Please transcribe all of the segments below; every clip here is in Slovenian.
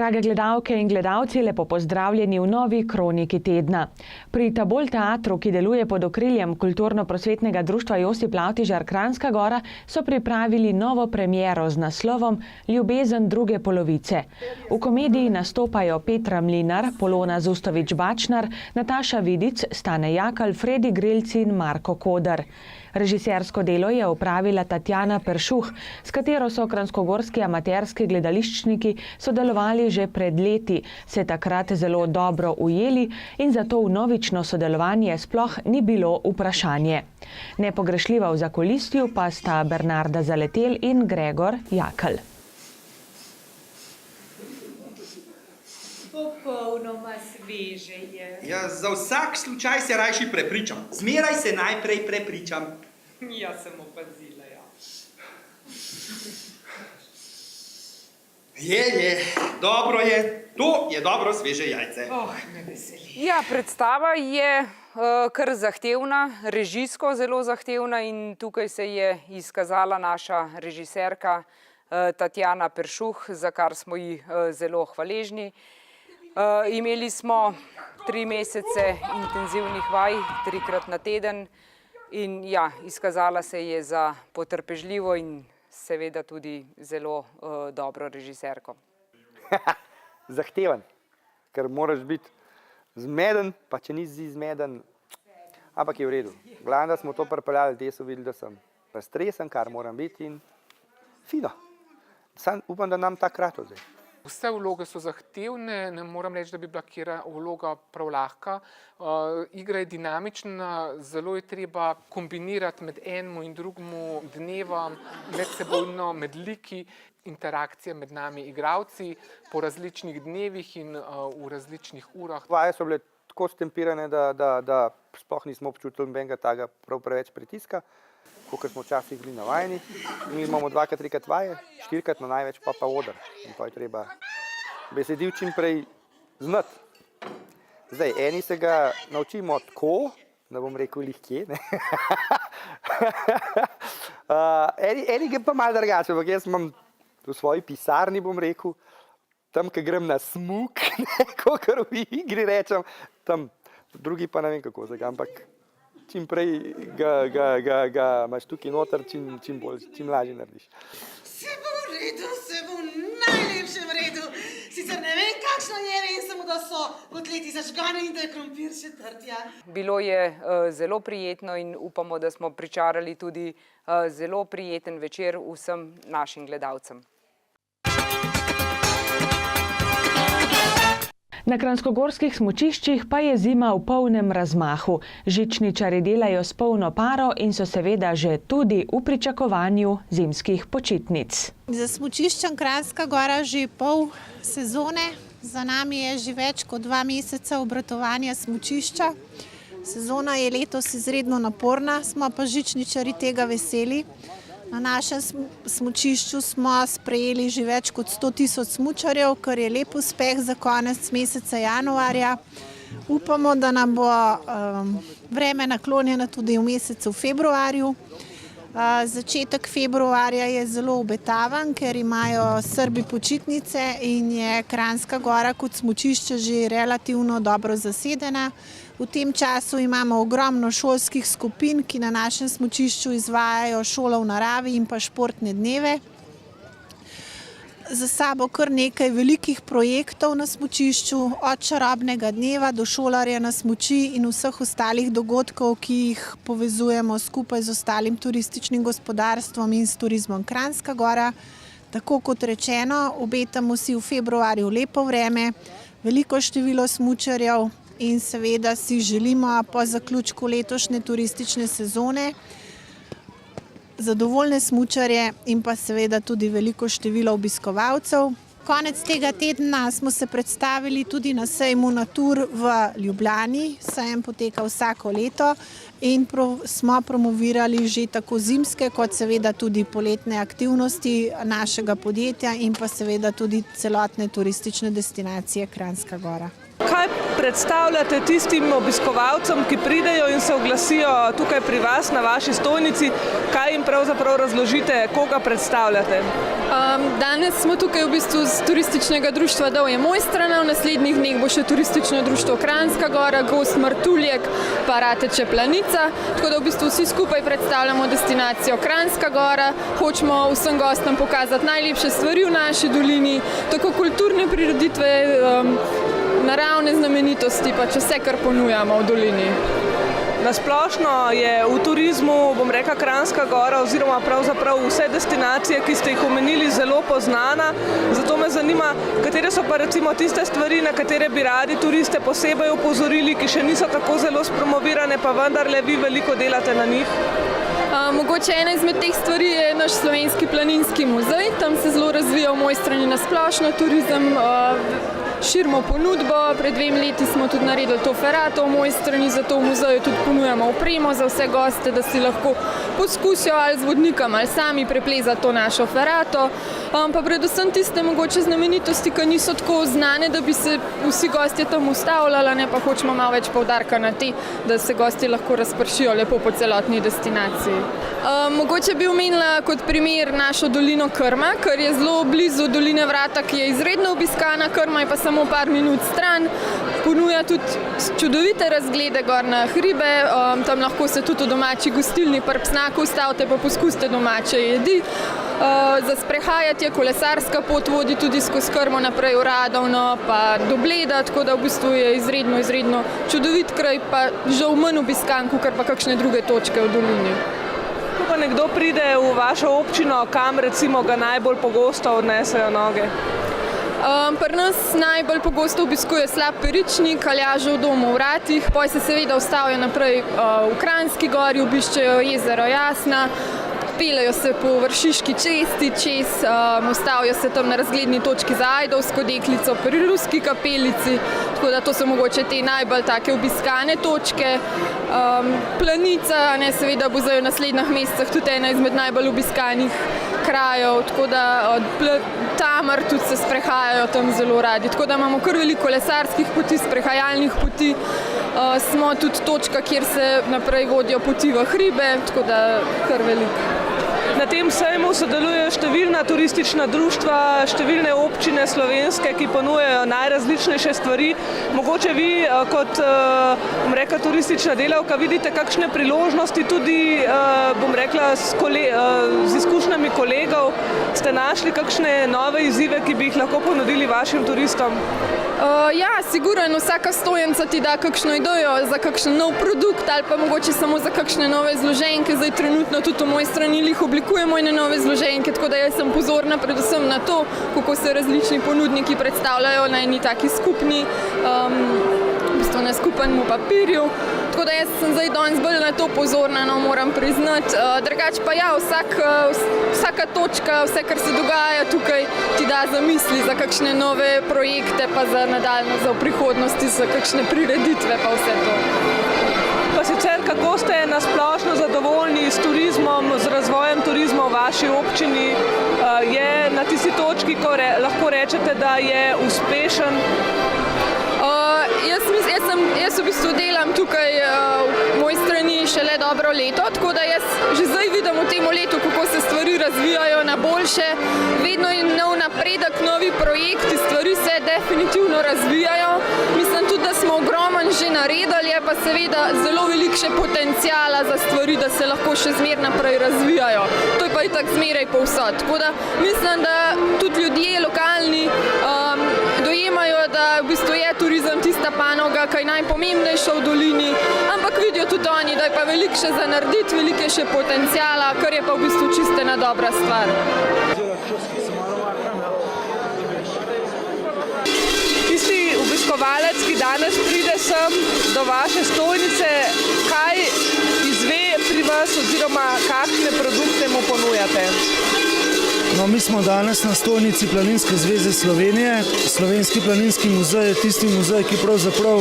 Drage gledalke in gledalci, lepo pozdravljeni v novi kroniki tedna. Pri Tabol teatru, ki deluje pod okriljem Kulturno-prosvetnega društva Josip Lavtižar Kranjska Gora, so pripravili novo premiero z naslovom Ljubezen druge polovice. V komediji nastopajo Petra Mlinar, Polona Zustovič-Bačnar, Nataša Vidic, Stane Jakl, Fredi Grelc in Marko Kodar. Režisersko delo je opravila Tatjana Peršuh, s katero so kranjskogorski amaterski gledališčniki sodelovali že pred leti, se takrat zelo dobro ujeli in zato vnovično sodelovanje sploh ni bilo vprašanje. Nepogrešljiva v zakulisju pa sta Bernarda Zaletel in Gregor Jakl. Popolnoma sveže je. Ja, za vsak slučaj se rajši prepričam. Zmeraj se najprej prepričam. Jaz sem opazila, ja. Dobro je. To je dobro sveže jajce. Me veseli. Ja, predstava je kar zahtevna, režijsko zelo zahtevna in tukaj se je izkazala naša režiserka Tatjana Peršuh, za kar smo ji zelo hvaležni. Imeli smo 3 mesece intenzivnih vaj, 3-krat na teden in ja, izkazala se je za potrpežljivo in seveda tudi zelo dobro režiserko. Zahteven, ker moraš biti zmeden, pa če nisi zmeden, ampak je v redu. Glavno, da smo to pripeljali, te so videli, da sem raztresen, kar moram biti in fino. Sam upam, da nam takrat zdaj. Vse vloge so zahtevne, ne moram reči, da bi bila katera vloga prav lahka. Igra je dinamična, zelo je treba kombinirati med enim in drugim dnevom, medsebojno, med liki, interakcije med nami igralci po različnih dnevih in v različnih urah. Vaje so bile tako stempirane, da sploh nismo občutili nobenega takega prav preveč pritiska, kot smo včasih bili navajeni. Mi imamo 2-krat, 3-krat vaje, 4-krat na največ pa oder. In to je treba besedil čim prej znati. Zdaj, eni se ga naučimo tako, da bom rekel lihkje, ne? Eni ga pa malo drugače, ampak jaz imam v svoji pisarni, bom rekel, tam, ko grem na smuk, kakor v igri rečem, tam drugi pa ne vem kako zdaj, ampak čim prej ga imaš tukaj noter, čim lažje narediš. Se bo v redu, se bo v najlepšem redu. Sicer ne vem, kakšno je, vem samo, da so kotleti zažgane in da je krompir še trd, ja. Bilo je zelo prijetno in upamo, da smo pričarali tudi zelo prijeten večer vsem našim gledalcem. Na kranjskogorskih smučiščih pa je zima v polnem razmahu. Žičničarji delajo s polno paro in so seveda že tudi v pričakovanju zimskih počitnic. Za smučiščem Kranjska Gora že pol sezone. Za nami je že več kot 2 meseca obratovanja smučišča. Sezona je letos izredno naporna, smo pa žičničarji tega veseli. Na našem smučišču smo sprejeli že več kot 100 000 smučarjev, kar je lep uspeh za konec meseca januarja. Upamo, da nam bo vreme naklonjeno tudi v mesecu februarju. Začetek februarja je zelo obetaven, ker imajo Srbi počitnice in je Kranjska Gora kot smučišče že relativno dobro zasedena. V tem času imamo ogromno šolskih skupin, ki na našem smučišču izvajajo šolo v naravi in pa športne dneve. Za sabo kar nekaj velikih projektov na smučišču, od čarobnega dneva do šolarja na smuči in vseh ostalih dogodkov, ki jih povezujemo skupaj z ostalim turističnim gospodarstvom in s turizmom Kranjska Gora. Tako kot rečeno, obetamo si v februarju lepo vreme, veliko število smučarjev in seveda si želimo po zaključku letošnje turistične sezone zadovoljne smučarje in pa seveda tudi veliko število obiskovalcev. Konec tega tedna smo se predstavili tudi na sejmu Natur v Ljubljani. Sejem poteka vsako leto in smo promovirali že tako zimske kot seveda tudi poletne aktivnosti našega podjetja in pa seveda tudi celotne turistične destinacije Kranjska Gora. Kaj predstavljate tistim obiskovalcem, ki pridejo in se oglasijo tukaj pri vas na vaši stojnici? Kaj jim pravzaprav razložite, koga predstavljate? Danes smo tukaj v bistvu z turističnega društva Dovje Mojstrana, v naslednjih dneh bo še turistično društvo Kranjska Gora, Gost Martuljek, pa Rateče Planica, tako da v bistvu vsi skupaj predstavljamo destinacijo Kranjska Gora, hočemo vsem gostom pokazati najlepše stvari v naši dolini, tako kulturne prireditve, naravne znamenitosti, pa če vse, kar ponujamo v dolini. Nasplošno je v turizmu, bom rekla, Kranjska Gora oziroma pravzaprav vse destinacije, ki ste jih omenili, zelo poznana. Zato me zanima, katere so pa recimo tiste stvari, na katere bi radi turiste posebej opozorili, ki še niso tako zelo spromovirane, pa vendarle vi veliko delate na njih? Mogoče ena izmed teh stvari je naš Slovenski planinski muzej. Tam se zelo razvija v Mojstrani nasplošno turizem, širimo ponudbo. Pred 2 leti smo tudi naredili to ferato v Mojstrani, zato v muzeju tudi ponujamo opremo za vse goste, da si lahko poskusijo ali z vodnikom ali sami preplezati to našo ferato. Pa predvsem tiste mogoče znamenitosti, ki niso tako znane, da bi se vsi gostje tam ustavljali, pa hočemo malo več poudarka na te, da se gostje lahko razpršijo lepo po celotni destinaciji. Mogoče bi omenila kot primer našo dolino Krma, ker je zelo blizu doline Vrata, ki je izredno obiskana. Krma je pa samo par minut stran, ponuja tudi čudovite razglede gor na hribe, tam lahko se tudi v domači gostilni pri Psnaku ustavite pa poskusite domače jedi. Za sprehajati je kolesarska pot, vodi tudi skozi Krmo naprej v Radovno pa do Bleda, tako da v bistvu je izredno čudovit kraj, pa žal manj obiskan, kakor pa kakšne druge točke v dolini. Ko pa nekdo pride v vašo občino, kam recimo ga najbolj pogosto odnesejo noge? Pri nas najbolj pogosto obiskuje Slap Peričnik, Aljažev dom v Vratih, potem se seveda ustavijo naprej v Kranjski Gori, obiščejo jezero Jasna, peljejo se po Vršiški cesti čez, ustavijo se tam na razgledni točki za Ajdovsko deklico pri Ruski kapelici, tako da to so mogoče te najbolj take obiskane točke. Planica, seveda bo zdaj v naslednjih mesecih tudi ena izmed najbolj obiskanih krajev, tako da Tamar tudi se sprehajajo tam zelo radi, tako da imamo kar veliko kolesarskih poti, sprehajalnih poti, smo tudi točka, kjer se naprej vodijo poti v hribe, tako da kar veliko. Na tem sejmu sodelujejo številna turistična društva, številne občine slovenske, ki ponujajo najrazličnejše stvari. Mogoče vi kot, bom rekla, turistična delavka vidite kakšne priložnosti tudi, bom rekla, z izkušnjami kolegov. Ste našli kakšne nove izzive, ki bi jih lahko ponudili vašim turistom? Ja, sigurno, vsaka stojenca ti da kakšno idejo za kakšen nov produkt ali pa mogoče samo za kakšne nove zloženke. Zdaj trenutno tudi v Mojstrani oblikujemo ene nove zloženke, tako da jaz sem pozorna predvsem na to, kako se različni ponudniki predstavljajo na eni taki skupni, v bistvu na skupnem papirju. Tako da jaz sem zdaj danes bolj na to pozorna, moram priznati. Drugače pa ja, vsaka točka, vse, kar se dogaja tukaj, ti da za misli za kakšne nove projekte, pa za nadaljno, za v prihodnosti, za kakšne prireditve, pa vse to. Pa sicer, kako ste nasplošno zadovoljni s turizmom, z razvojem turizma v vaši občini? Je na tisti točki, ko lahko rečete, da je uspešen? Jaz v bistvu delam tukaj v Mojstrani šele dobro leto, tako da jaz že zdaj vidim v tem letu, kako se stvari razvijajo na boljše. Vedno je nov napredek, novi projekti, stvari se definitivno razvijajo. Mislim tudi, da smo ogromen že naredili, je pa seveda zelo veliko še potencijala za stvari, da se lahko še zmeraj naprej razvijajo. To je pa itak zmeraj povsod. Tako da mislim, da tudi ljudje lokalni dojemajo, da v bistvu je turizem tista panoga, ki je najpomembnejša v dolini, ampak vidijo tudi oni, da je pa veliko še za narediti, veliko je še potencijala, kar je pa v bistvu čisto ena dobra stvar. Tisti obiskovalec, ki danes pride sem do vaše stojnice, kaj izve pri vas oziroma kakšne produkte mu ponujate? No, mi smo danes na stojnici Planinske zveze Slovenije. Slovenski planinski muzej je tisti muzej, ki pravzaprav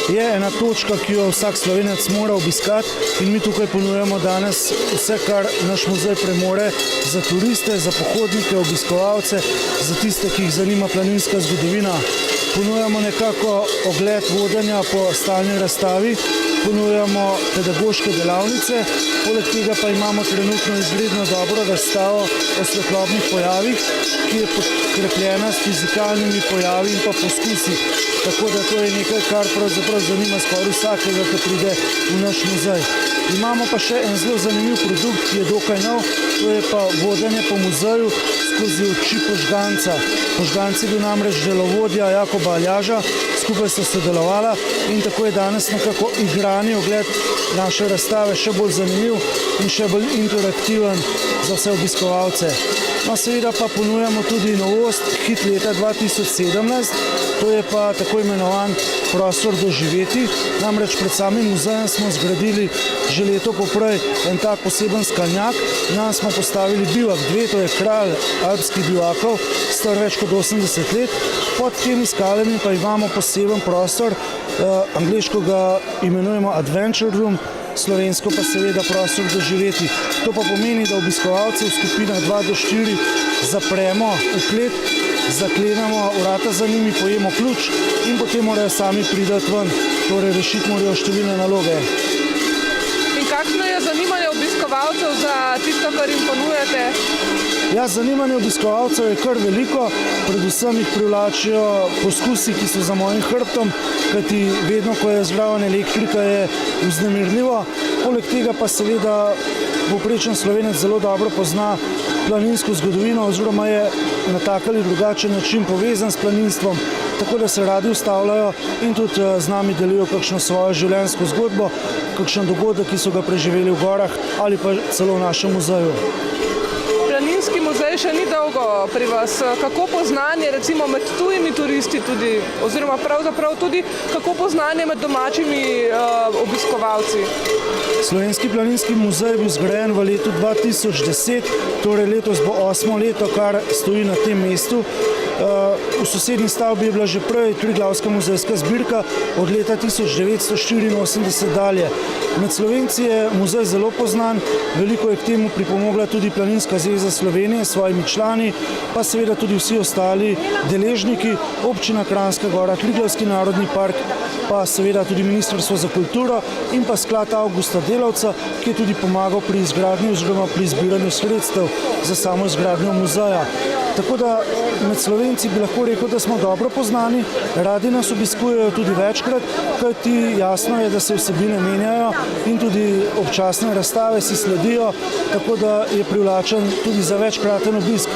je ena točka, ki jo vsak Slovenec mora obiskati, in mi tukaj ponujamo danes vse, kar naš muzej premore za turiste, za pohodnike, obiskovalce, za tiste, ki jih zanima planinska zgodovina. Ponujamo nekako ogled vodenja po stalni razstavi, ponujamo pedagoške delavnice, poleg tega pa imamo trenutno izredno dobro razstavo o svetlobnih pojavih, ki je podkrepljena s fizikalnimi pojavi in pa poskusi. Tako da to je nekaj, kar pravzaprav zanima skoraj vsakega, ki pride v naš muzej. Imamo pa še en zelo zanimiv produkt, ki je dokaj nov, to je pa vodenje po muzeju skozi oči požganca. Požganci je bil namreč delovodja Jakoba Aljaža, skupaj so sodelovala in tako je danes nekako igrani ogled naše razstave še bolj zanimiv in še bolj interaktiven za vse obiskovalce. No, seveda pa ponujamo tudi novost, hit leta 2017, to je pa tako imenovan prostor doživeti. Namreč pred samim muzejem smo zgradili že leto poprej en tak poseben skalnjak, nam smo postavili bivak 2, to je kralj alpskih bivakov, star več kot 80 let. Pod temi skalami pa imamo poseben prostor, angleško ga imenujemo Adventure Room, slovensko pa seveda prostor doživeti. To pa pomeni, da obiskovalce v skupinah 2 do 4 zapremo v klet, zaklenemo vrata za njimi, pojemo ključ in potem morajo sami priti ven, torej rešiti morajo številne naloge. In kakšno je zanimanje obiskovalcev za tisto, kar jim ponujate? Ja, zanimanje obiskovalcev je kar veliko, predvsem jih privlačijo poskusi, ki so za mojim hrbtom, kajti vedno, ko je zraven elektrika, je vznemirljivo. Poleg tega pa seveda povprečen Slovenec zelo dobro pozna planinsko zgodovino oziroma je na tak ali drugačen način povezan s planinstvom, tako da se radi ustavljajo in tudi z nami delijo kakšno svojo življenjsko zgodbo, kakšen dogodek, ki so ga preživeli v gorah ali pa celo v našem muzeju. Planinski muzej še ni dolgo pri vas. Kako poznanje recimo med tujimi turisti tudi, oziroma pravzaprav tudi kako poznanje med domačimi obiskovalci? Slovenski planinski muzej je bil zgrajen v letu 2010, torej letos bo 8. leto, kar stoji na tem mestu. V sosednji stavbi je bila že prej Triglavska muzejska zbirka od leta 1984 dalje. Med Slovenci je muzej zelo poznan, veliko je k temu pripomogla tudi Planinska zveza Slovenije s svojimi člani, pa seveda tudi vsi ostali deležniki, občina Kranjska Gora, Triglavski narodni park, pa seveda tudi Ministrstvo za kulturo in pa sklad Avgusta Delavca, ki je tudi pomagal pri izgradnji oziroma pri zbiranju sredstev za samo izgradnjo muzeja. Tako da med Slovenci bi lahko rekel, da smo dobro poznani, radi nas obiskujejo tudi večkrat, kajti jasno je, da se vsebine menjajo in tudi občasne razstave si sledijo, tako da je privlačen tudi za večkraten obisk.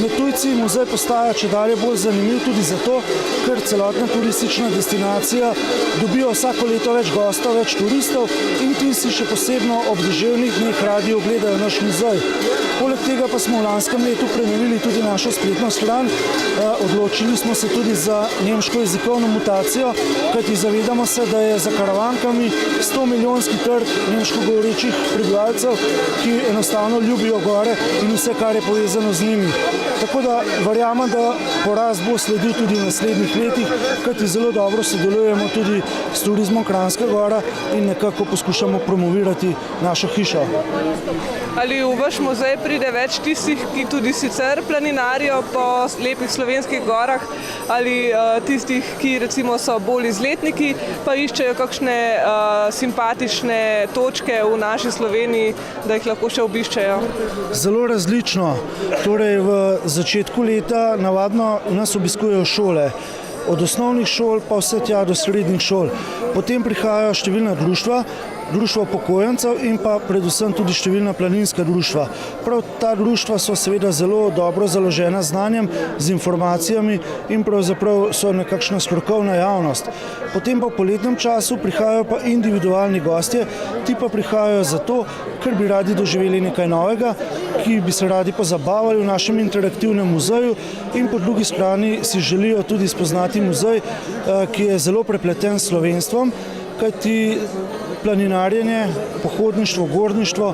Med tujci muzej postaja čedalje bolj zanimiv tudi zato, ker celotna turistična destinacija dobijo vsako leto več gostov, več turistov in ti si še posebno ob deževnih dneh radi ogledajo naš muzej. Poleg tega pa smo v lanskem letu prenovili tudi našo spletno stran. Odločili smo se tudi za nemško jezikovno mutacijo, kajti zavedamo se, da je za Karavankami 100-milijonski trg nemško govorečih prebivalcev, ki enostavno ljubijo gore in vse, kar je povezano z njimi. Tako da verjamem, da porast bo sledil tudi v naslednjih letih, kajti zelo dobro sodelujemo tudi s Turizmom Kranjska Gora in nekako poskušamo promovirati našo hišo. Ali v vaš muzej pride več tistih, ki tudi sicer planinarijo po lepih slovenskih gorah, ali tistih, ki recimo so bolj izletniki, pa iščejo kakšne simpatične točke v naši Sloveniji, da jih lahko še obiščejo? Zelo različno. Torej v začetku leta navadno nas obiskujejo šole. Od osnovnih šol pa vse tja do srednjih šol. Potem prihajajo številna društva, društva upokojencev in pa predvsem tudi številna planinska društva. Prav ta društva so seveda zelo dobro založena z znanjem, z informacijami in pravzaprav so nekakšna strokovna javnost. Potem pa v poletnem času prihajajo pa individualni gostje, ti pa prihajajo zato, ker bi radi doživeli nekaj novega, ki bi se radi pozabavali v našem interaktivnem muzeju in po drugi strani si želijo tudi spoznati muzej, ki je zelo prepleten s slovenstvom, kajti planinarjenje, pohodništvo, gorništvo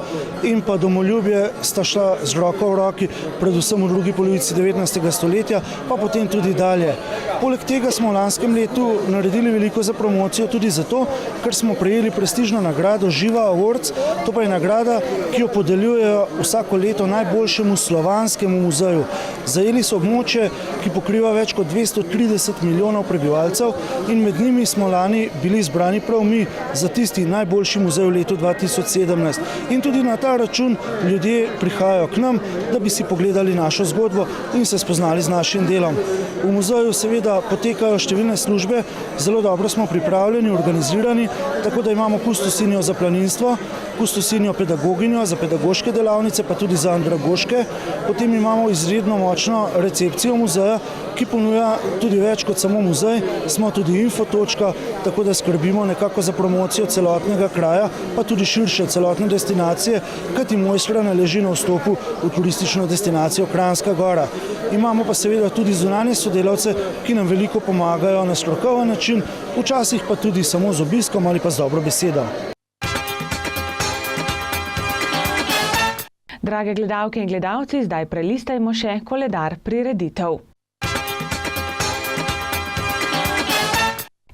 in pa domoljubje sta šla z roko v roki, predvsem v drugi polovici 19. stoletja, pa potem tudi dalje. Poleg tega smo v lanskem letu naredili veliko za promocijo tudi zato, ker smo prejeli prestižno nagrado Živa Awards, to pa je nagrada, ki jo podeljujejo vsako leto najboljšemu slovanskemu muzeju. Zajeli so območje, ki pokriva več kot 230 milijonov prebivalcev in med njimi smo lani bili izbrani prav prav mi za tisti najboljši muzej v letu 2017. In tudi na ta račun ljudje prihajajo k nam, da bi si pogledali našo zgodbo in se spoznali z našim delom. V muzeju seveda potekajo številne službe, zelo dobro smo pripravljeni, organizirani, tako da imamo kustosinjo za planinstvo, kustosinjo pedagoginjo za pedagoške delavnice, pa tudi za andragoške. Potem imamo izredno močno recepcijo muzeja, ki ponuja tudi več kot samo muzej, smo tudi infotočka, tako da skrbimo nekako za promocijo celotnega kraja, pa tudi širše celotne destinacije, kajti Mojstra ne leži na vstopu v turistično destinacijo Kranjska Gora. Imamo pa seveda tudi zunanje sodelavce, ki nam veliko pomagajo na strokoven način, včasih pa tudi samo z obiskom ali pa z dobro besedo. Drage gledalke in gledalci, zdaj prelistajmo še koledar prireditev.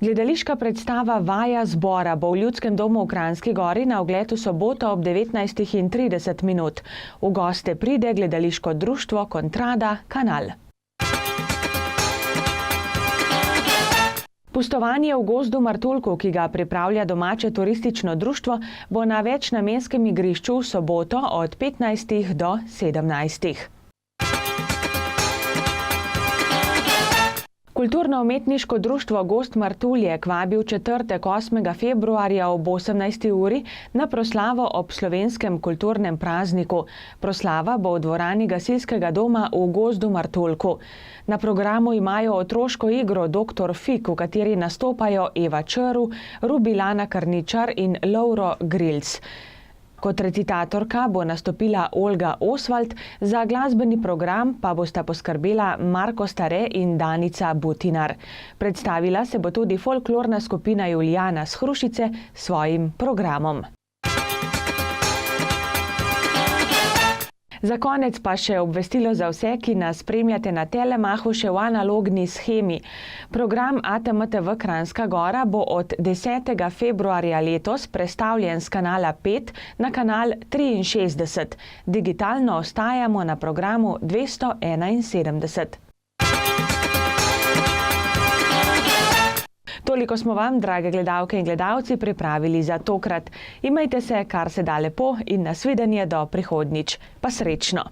Gledališka predstava Vaja zbora bo v Ljudskem domu v Kranjski Gori na ogled v soboto ob 19:30. V goste pride gledališko društvo Kontrada Kanal. Pustovanje v gozdu Martuljku, ki ga pripravlja domače turistično društvo, bo na večnamenskem igrišču v soboto od 15 do 17. Kulturno-umetniško društvo Gozd Martuljek vabi v četrtek 8. februarja ob 18. uri na proslavo ob slovenskem kulturnem prazniku. Proslava bo v dvorani gasilskega doma v Gozdu Martuljku. Na programu imajo otroško igro Dr. Fik, v kateri nastopajo Eva Črv, Rubilana Karničar in Lovro Grilc. Kot recitatorka bo nastopila Olga Osvald, za glasbeni program pa bosta poskrbela Marko Stare in Danica Butinar. Predstavila se bo tudi folklorna skupina Julijana s Hrušice s svojim programom. Za konec pa še obvestilo za vse, ki nas spremljate na Telemachu še v analogni shemi. Program ATMTV Kranjska Gora bo od 10. februarja letos prestavljen z kanala 5 na kanal 63. Digitalno ostajamo na programu 271. Toliko smo vam, drage gledalke in gledalci, pripravili za tokrat. Imejte se kar se da lepo in nasvidenje do prihodnjič. Pa srečno!